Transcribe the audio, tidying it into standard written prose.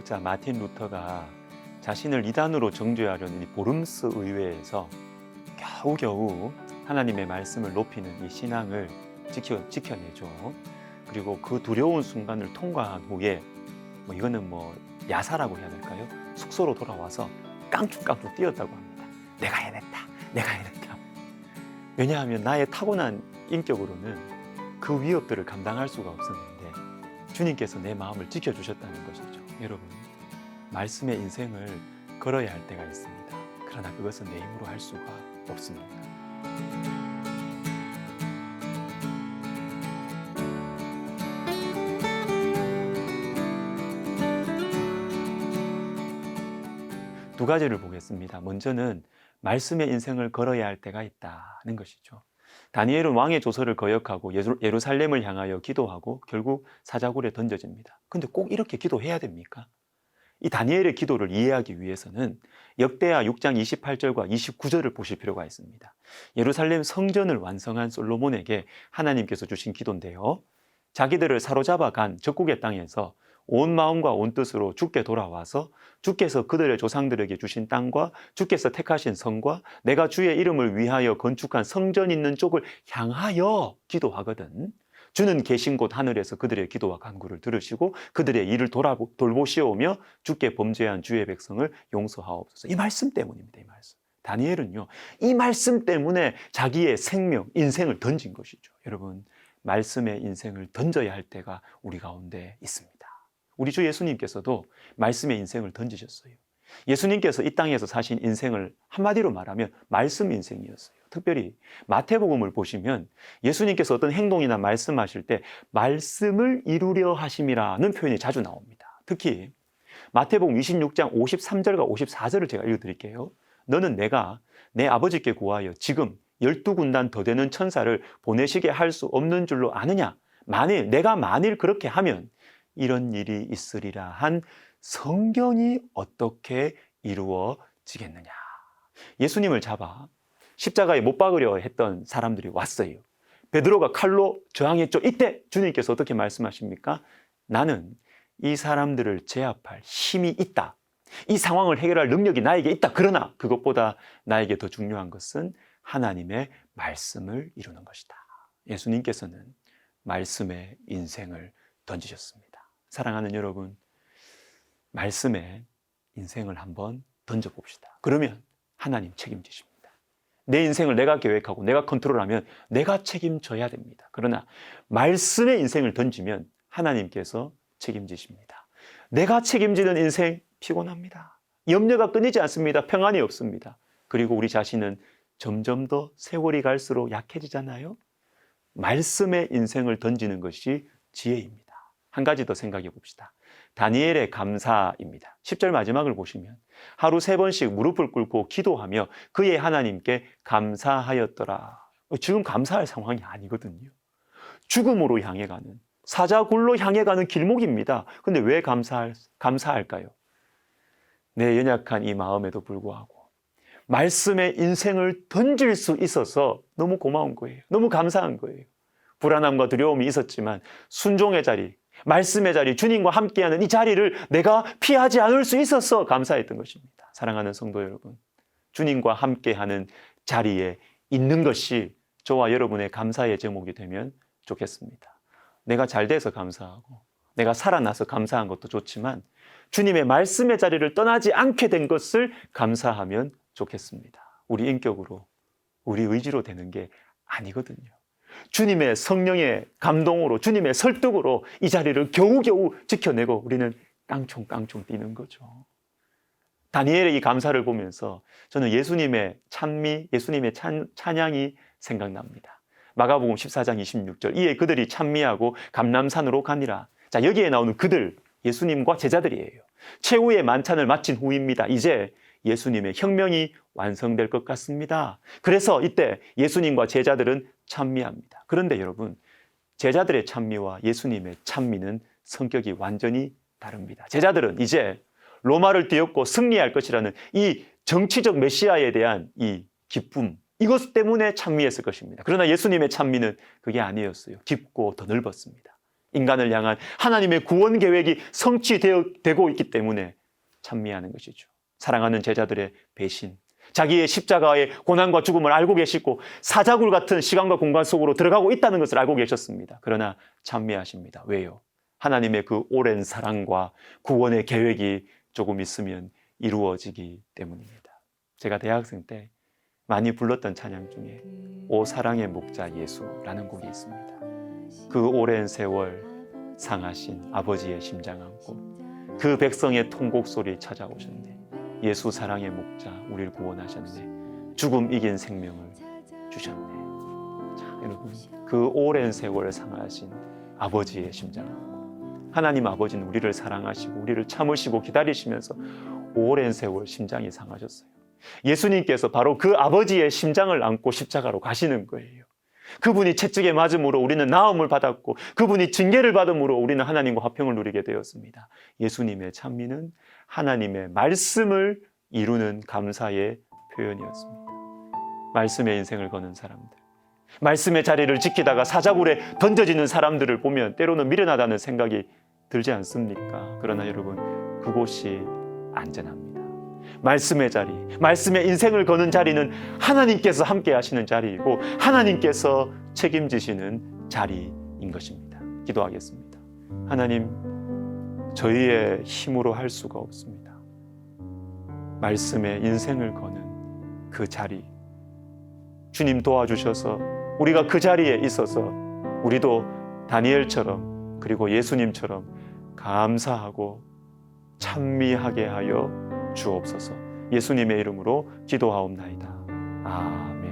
개혁자 마틴 루터가 자신을 이단으로 정죄하려는 이 보름스 의회에서 겨우겨우 하나님의 말씀을 높이는 이 신앙을 지켜내죠. 그리고 그 두려운 순간을 통과한 후에 이거는 야사라고 해야 될까요? 숙소로 돌아와서 깡충깡충 뛰었다고 합니다. 내가 해냈다. 왜냐하면 나의 타고난 인격으로는 그 위협들을 감당할 수가 없었는데 주님께서 내 마음을 지켜주셨다는 것이죠. 여러분, 말씀의 인생을 걸어야 할 때가 있습니다. 그러나 그것은 내 힘으로 할 수가 없습니다. 두 가지를 보겠습니다. 먼저는 말씀의 인생을 걸어야 할 때가 있다는 것이죠. 다니엘은 왕의 조서를 거역하고 예루살렘을 향하여 기도하고 결국 사자굴에 던져집니다. 근데 꼭 이렇게 기도해야 됩니까? 이 다니엘의 기도를 이해하기 위해서는 역대하 6장 28절과 29절을 보실 필요가 있습니다. 예루살렘 성전을 완성한 솔로몬에게 하나님께서 주신 기도인데요. 자기들을 사로잡아 간 적국의 땅에서 온 마음과 온 뜻으로 주께 돌아와서 주께서 그들의 조상들에게 주신 땅과 주께서 택하신 성과 내가 주의 이름을 위하여 건축한 성전 있는 쪽을 향하여 기도하거든. 주는 계신 곳 하늘에서 그들의 기도와 간구를 들으시고 그들의 일을 돌보시오며 주께 범죄한 주의 백성을 용서하옵소서. 이 말씀 때문입니다. 이 말씀. 다니엘은요, 이 말씀 때문에 자기의 생명, 인생을 던진 것이죠. 여러분, 말씀의 인생을 던져야 할 때가 우리 가운데 있습니다. 우리 주 예수님께서도 말씀의 인생을 던지셨어요. 예수님께서 이 땅에서 사신 인생을 한마디로 말하면 말씀 인생이었어요. 특별히 마태복음을 보시면 예수님께서 어떤 행동이나 말씀하실 때 말씀을 이루려 하심이라는 표현이 자주 나옵니다. 특히 마태복음 26장 53절과 54절을 제가 읽어드릴게요. 너는 내가 내 아버지께 구하여 지금 12군단 더 되는 천사를 보내시게 할 수 없는 줄로 아느냐? 내가 만일 그렇게 하면 이런 일이 있으리라 한 성경이 어떻게 이루어지겠느냐. 예수님을 잡아 십자가에 못 박으려 했던 사람들이 왔어요. 베드로가 칼로 저항했죠. 이때 주님께서 어떻게 말씀하십니까? 나는 이 사람들을 제압할 힘이 있다. 이 상황을 해결할 능력이 나에게 있다. 그러나 그것보다 나에게 더 중요한 것은 하나님의 말씀을 이루는 것이다. 예수님께서는 말씀의 인생을 던지셨습니다. 사랑하는 여러분, 말씀의 인생을 한번 던져봅시다. 그러면 하나님 책임지십니다. 내 인생을 내가 계획하고 내가 컨트롤하면 내가 책임져야 됩니다. 그러나 말씀의 인생을 던지면 하나님께서 책임지십니다. 내가 책임지는 인생 피곤합니다. 염려가 끊이지 않습니다. 평안이 없습니다. 그리고 우리 자신은 점점 더 세월이 갈수록 약해지잖아요. 말씀의 인생을 던지는 것이 지혜입니다. 한 가지 더 생각해 봅시다. 다니엘의 감사입니다. 10절 마지막을 보시면 하루 3번씩 무릎을 꿇고 기도하며 그의 하나님께 감사하였더라. 지금 감사할 상황이 아니거든요. 죽음으로 향해 가는, 사자굴로 향해 가는 길목입니다. 근데 왜 감사할까요? 내 연약한 이 마음에도 불구하고 말씀의 인생을 던질 수 있어서 너무 고마운 거예요. 너무 감사한 거예요. 불안함과 두려움이 있었지만 순종의 자리, 말씀의 자리, 주님과 함께하는 이 자리를 내가 피하지 않을 수 있어서 감사했던 것입니다. 사랑하는 성도 여러분, 주님과 함께하는 자리에 있는 것이 저와 여러분의 감사의 제목이 되면 좋겠습니다. 내가 잘 돼서 감사하고 내가 살아나서 감사한 것도 좋지만 주님의 말씀의 자리를 떠나지 않게 된 것을 감사하면 좋겠습니다. 우리 인격으로, 우리 의지로 되는 게 아니거든요. 주님의 성령의 감동으로, 주님의 설득으로 이 자리를 겨우겨우 지켜내고 우리는 깡총깡총 뛰는 거죠. 다니엘의 이 감사를 보면서 저는 예수님의 찬미, 예수님의 찬양이 생각납니다. 마가복음 14장 26절 이에 그들이 찬미하고 감람산으로 가니라. 자, 여기에 나오는 그들, 예수님과 제자들이에요. 최후의 만찬을 마친 후입니다. 이제 예수님의 혁명이 완성될 것 같습니다. 그래서 이때 예수님과 제자들은 찬미합니다. 그런데 여러분, 제자들의 찬미와 예수님의 찬미는 성격이 완전히 다릅니다. 제자들은 이제 로마를 뒤엎고 승리할 것이라는 이 정치적 메시아에 대한 이 기쁨, 이것 때문에 찬미했을 것입니다. 그러나 예수님의 찬미는 그게 아니었어요. 깊고 더 넓었습니다. 인간을 향한 하나님의 구원 계획이 성취되고 있기 때문에 찬미하는 것이죠. 사랑하는 제자들의 배신, 자기의 십자가의 고난과 죽음을 알고 계시고 사자굴 같은 시간과 공간 속으로 들어가고 있다는 것을 알고 계셨습니다. 그러나 찬미하십니다. 왜요? 하나님의 그 오랜 사랑과 구원의 계획이 조금 있으면 이루어지기 때문입니다. 제가 대학생 때 많이 불렀던 찬양 중에 오 사랑의 목자 예수라는 곡이 있습니다. 그 오랜 세월 상하신 아버지의 심장 안고 그 백성의 통곡 소리 찾아오셨네. 예수 사랑의 목자 우리를 구원하셨네. 죽음 이긴 생명을 주셨네. 자, 여러분 그 오랜 세월 상하신 아버지의 심장 안고 하나님 아버지는 우리를 사랑하시고 우리를 참으시고 기다리시면서 오랜 세월 심장이 상하셨어요. 예수님께서 바로 그 아버지의 심장을 안고 십자가로 가시는 거예요. 그분이 채찍에 맞음으로 우리는 나음을 받았고 그분이 징계를 받음으로 우리는 하나님과 화평을 누리게 되었습니다. 예수님의 찬미는 하나님의 말씀을 이루는 감사의 표현이었습니다. 말씀의 인생을 거는 사람들, 말씀의 자리를 지키다가 사자굴에 던져지는 사람들을 보면 때로는 미련하다는 생각이 들지 않습니까? 그러나 여러분 그곳이 안전합니다. 말씀의 자리, 말씀의 인생을 거는 자리는 하나님께서 함께 하시는 자리이고 하나님께서 책임지시는 자리인 것입니다. 기도하겠습니다. 하나님, 저희의 힘으로 할 수가 없습니다. 말씀의 인생을 거는 그 자리, 주님 도와주셔서 우리가 그 자리에 있어서 우리도 다니엘처럼 그리고 예수님처럼 감사하고 찬미하게 하여 주옵소서. 예수님의 이름으로 기도하옵나이다. 아멘.